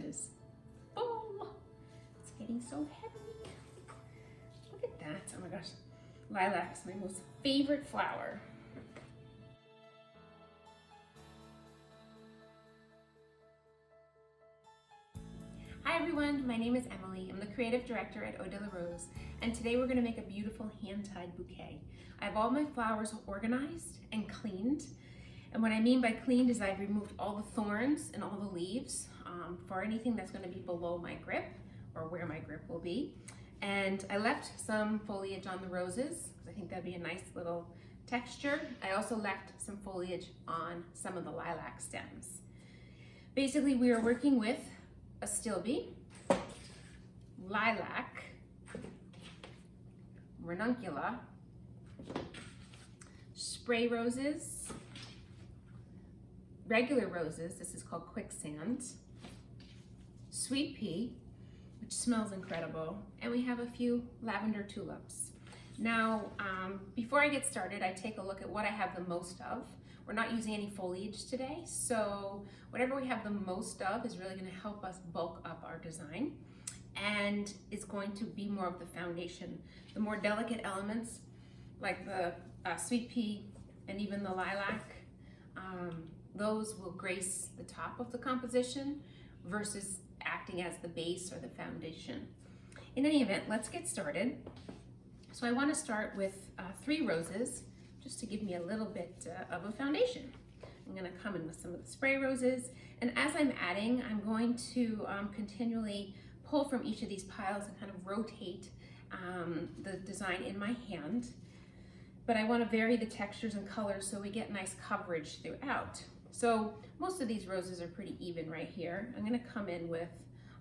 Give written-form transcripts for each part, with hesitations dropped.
is full. It's getting so heavy. Look at that. Oh my gosh. Lilac's my most favorite flower. Hi everyone, my name is Emily. I'm the creative director at Eau de la Rose, and today we're going to make a beautiful hand-tied bouquet. I have all my flowers organized and cleaned, and what I mean by cleaned is I've removed all the thorns and all the leaves for anything that's going to be below my grip or where my grip will be. And I left some foliage on the roses because I think that'd be a nice little texture. I also left some foliage on some of the lilac stems. Basically, we are working with a stilbe, lilac, ranuncula, spray roses, regular roses, this is called quicksand, sweet pea, which smells incredible, and we have a few lavender tulips. Now, before I get started, I take a look at what I have the most of. We're not using any foliage today, so whatever we have the most of is really going to help us bulk up our design, and it's going to be more of the foundation. The more delicate elements, like the sweet pea and even the lilac, those will grace the top of the composition versus acting as the base or the foundation. In any event, let's get started. So I want to start with 3 roses, just to give me a little bit of a foundation. I'm going to come in with some of the spray roses, and as I'm adding, I'm going to continually pull from each of these piles and kind of rotate the design in my hand. But I want to vary the textures and colors so we get nice coverage throughout. So most of these roses are pretty even right here. I'm going to come in with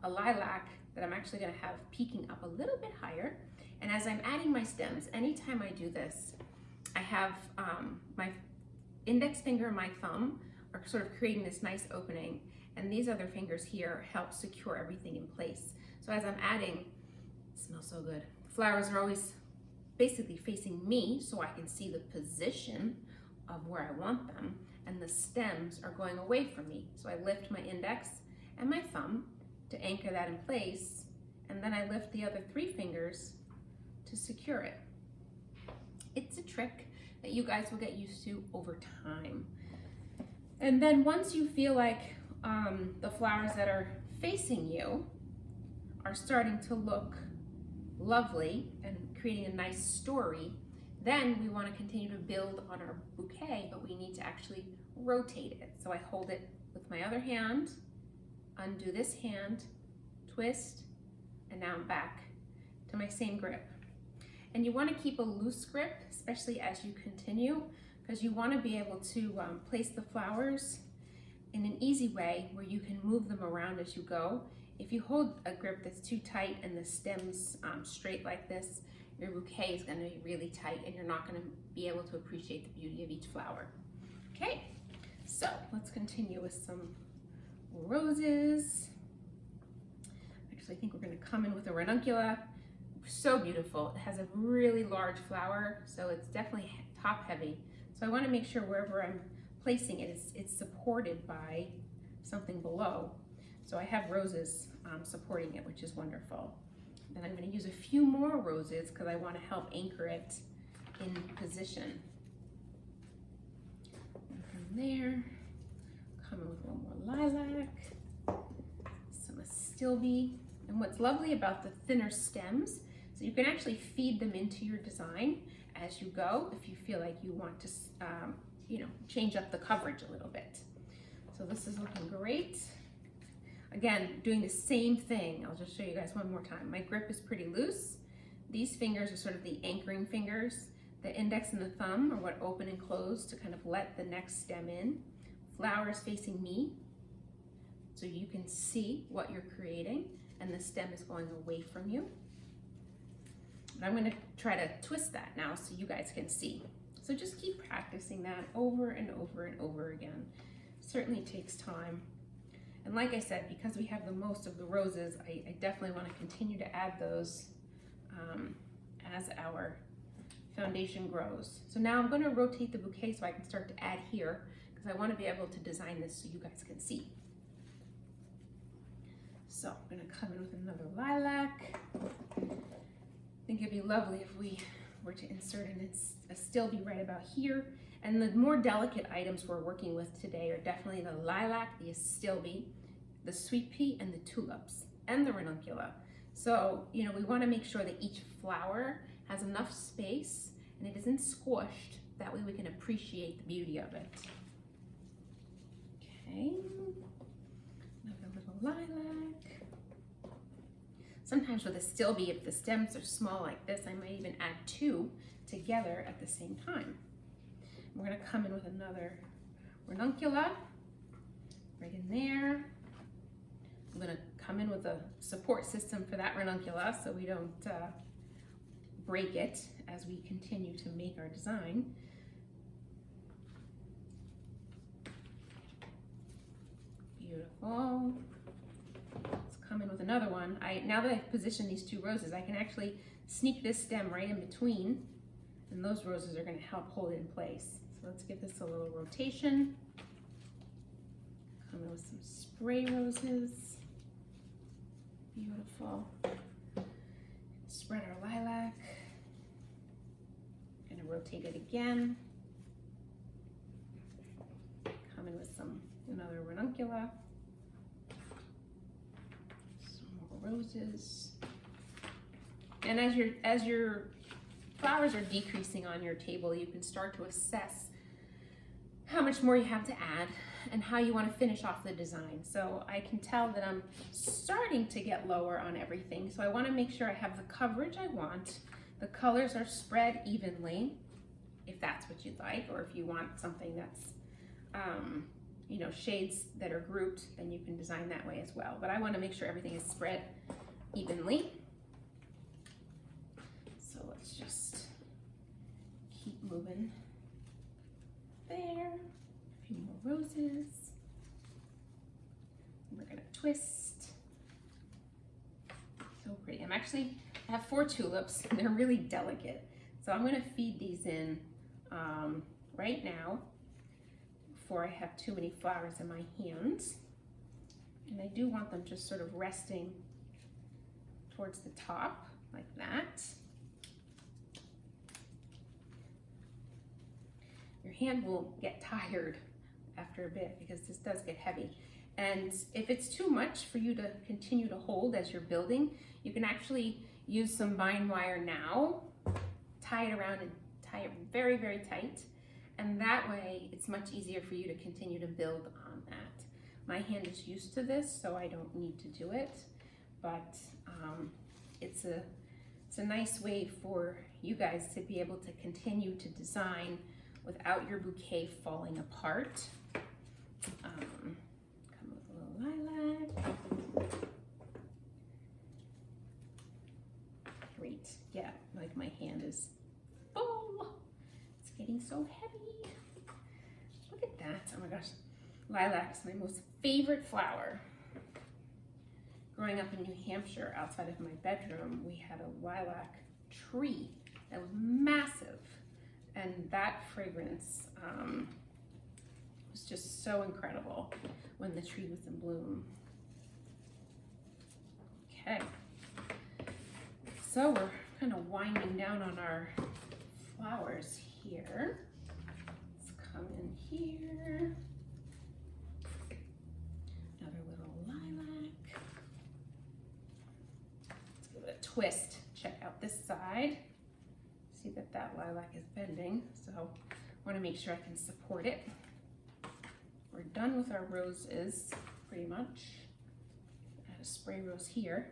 a lilac that I'm actually going to have peeking up a little bit higher. And as I'm adding my stems, anytime I do this, I have my index finger and my thumb are sort of creating this nice opening, and these other fingers here help secure everything in place. So as I'm adding, it smells so good. Flowers are always basically facing me so I can see the position of where I want them, and the stems are going away from me. So I lift my index and my thumb to anchor that in place, and then I lift the other 3 fingers to secure it. It's a trick that you guys will get used to over time. And then once you feel like the flowers that are facing you are starting to look lovely and creating a nice story, then we want to continue to build on our bouquet, but we need to actually rotate it. So I hold it with my other hand, undo this hand, twist, and now I'm back to my same grip. And you want to keep a loose grip, especially as you continue, because you want to be able to place the flowers in an easy way where you can move them around as you go. If you hold a grip that's too tight and the stem's straight like this, your bouquet is going to be really tight and you're not going to be able to appreciate the beauty of each flower. Okay, so let's continue with some roses. Actually, I think we're going to come in with a ranuncula. So beautiful. It has a really large flower, so it's definitely top heavy. So I want to make sure wherever I'm placing it, it's supported by something below. So I have roses supporting it, which is wonderful. Then I'm going to use a few more roses because I want to help anchor it in position. And from there, come in with a little more lilac, some stilbe. And what's lovely about the thinner stems, so you can actually feed them into your design as you go if you feel like you want to change up the coverage a little bit. So this is looking great. Again, doing the same thing. I'll just show you guys one more time. My grip is pretty loose. These fingers are sort of the anchoring fingers. The index and the thumb are what open and close to kind of let the next stem in. Flowers facing me, so you can see what you're creating, and the stem is going away from you. But I'm going to try to twist that now so you guys can see. So just keep practicing that over and over and over again. It certainly takes time. And like I said, because we have the most of the roses, I definitely want to continue to add those as our foundation grows. So now I'm going to rotate the bouquet so I can start to add here, because I want to be able to design this so you guys can see. So I'm gonna come in with another lilac. I think it'd be lovely if we were to insert a stilby right about here. And the more delicate items we're working with today are definitely the lilac, the stilby, the sweet pea, and the tulips, and the ranuncula. So, you know, we want to make sure that each flower has enough space and it isn't squished. That way we can appreciate the beauty of it. Okay, another little lilac. Sometimes with a stilby, if the stems are small like this, I might even add two together at the same time. We're gonna come in with another ranuncula right in there. I'm gonna come in with a support system for that ranuncula so we don't break it as we continue to make our design. Beautiful. Let's come in with another one. Now that I've positioned these two roses, I can actually sneak this stem right in between, and those roses are gonna help hold it in place. So let's give this a little rotation. Come in with some spray roses. Beautiful. Spread our lilac. Gonna rotate it again. Come in with another ranuncula. Some more roses. And as your flowers are decreasing on your table, you can start to assess how much more you have to add and how you want to finish off the design. So I can tell that I'm starting to get lower on everything. So I want to make sure I have the coverage I want. The colors are spread evenly, if that's what you'd like, or if you want something that's, you know, shades that are grouped, then you can design that way as well. But I want to make sure everything is spread evenly. So let's just keep moving. There, a few more roses. We're gonna twist. So pretty. I have 4 tulips and they're really delicate. So I'm gonna feed these in right now before I have too many flowers in my hands. And I do want them just sort of resting towards the top like that. Your hand will get tired after a bit because this does get heavy. And if it's too much for you to continue to hold as you're building, you can actually use some vine wire now, tie it around and tie it very, very tight. And that way it's much easier for you to continue to build on that. My hand is used to this, so I don't need to do it, but it's a nice way for you guys to be able to continue to design without your bouquet falling apart. Come with a little lilac. Great, yeah, like my hand is full. It's getting so heavy. Look at that, oh my gosh. Lilac is my most favorite flower. Growing up in New Hampshire, outside of my bedroom, we had a lilac tree that was massive. And that fragrance was just so incredible when the tree was in bloom. Okay, so we're kind of winding down on our flowers here. Let's come in here. Another little lilac. Let's give it a twist. Check out this side. See that lilac is bending, so I want to make sure I can support it. We're done with our roses, pretty much. Add a spray rose here.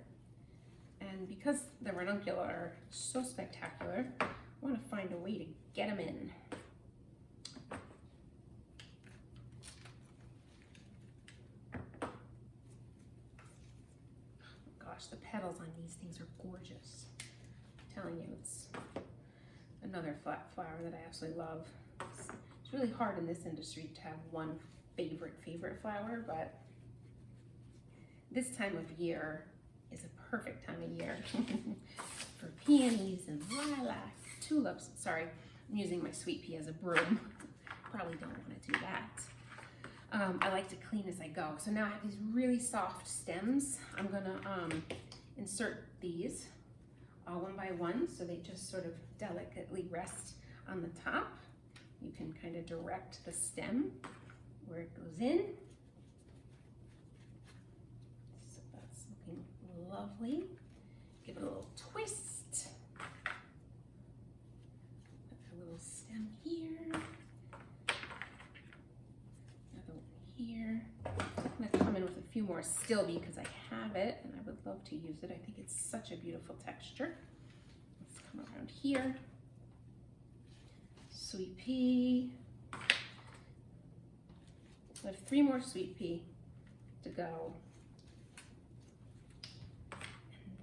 And because the ranuncula are so spectacular, I want to find a way to get them in. Oh gosh, the petals on these things are gorgeous. I'm telling you, it's another flat flower that I absolutely love. It's really hard in this industry to have one favorite flower, but this time of year is a perfect time of year for peonies and lilac, tulips. Sorry, I'm using my sweet pea as a broom. Probably don't want to do that. I like to clean as I go. So now I have these really soft stems. I'm gonna insert these one by one so they just sort of delicately rest on the top. You can kind of direct the stem where it goes in. So that's looking lovely. Give it a little twist. Put a little stem here. Another one here. I'm going to come in with a few more still because I have it and I would love to use it. I think it's such a beautiful texture. Let's come around here. Sweet pea. I have 3 more sweet pea to go.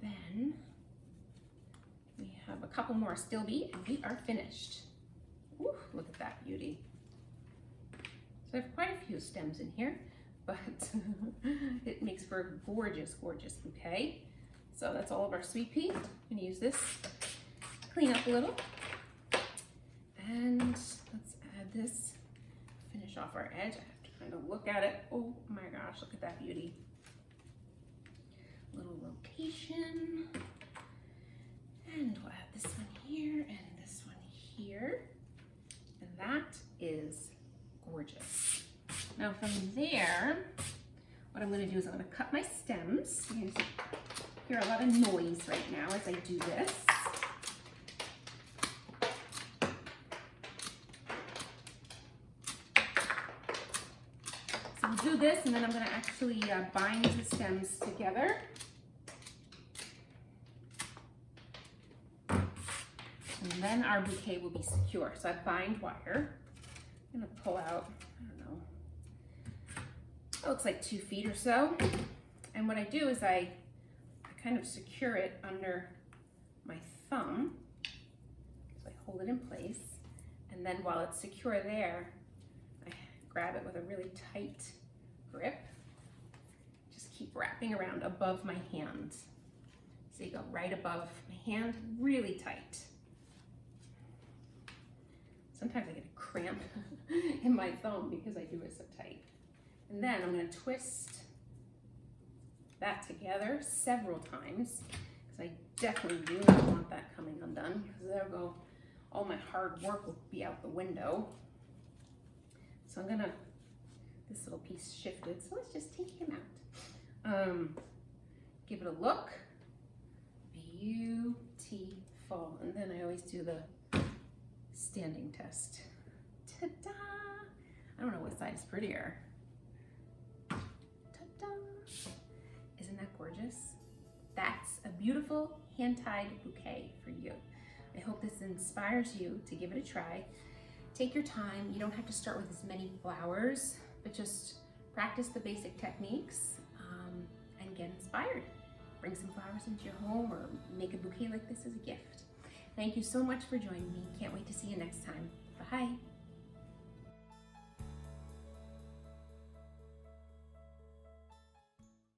And then we have a couple more still bee and we are finished. Ooh, look at that beauty. So I have quite a few stems in here, but it makes for a gorgeous, gorgeous bouquet. So that's all of our sweet pea. I'm gonna use this, clean up a little. And let's add this, finish off our edge. I have to kind of look at it. Oh my gosh, look at that beauty. Little location. And we'll add this one here and this one here. And that is gorgeous. Now from there, what I'm gonna do is I'm gonna cut my stems. You're gonna hear a lot of noise right now as I do this. So we'll do this and then I'm gonna actually bind the stems together. And then our bouquet will be secure. So I bind wire. I'm gonna pull out, I don't know, it looks like 2 feet or so. And what I do is I kind of secure it under my thumb. So I hold it in place. And then while it's secure there, I grab it with a really tight grip. Just keep wrapping around above my hand. So you go right above my hand, really tight. Sometimes I get a cramp in my thumb because I do it so tight. And then I'm gonna twist that together several times because I definitely do not want that coming undone because there'll go, all my hard work will be out the window. So I'm gonna, this little piece shifted, so let's just take him out. Give it a look. Beautiful. And then I always do the standing test. Ta-da! I don't know what side is prettier. Ta-da! Isn't that gorgeous? That's a beautiful hand-tied bouquet for you. I hope this inspires you to give it a try. Take your time. You don't have to start with as many flowers, but just practice the basic techniques and get inspired. Bring some flowers into your home or make a bouquet like this as a gift. Thank you so much for joining me. Can't wait to see you next time. Bye.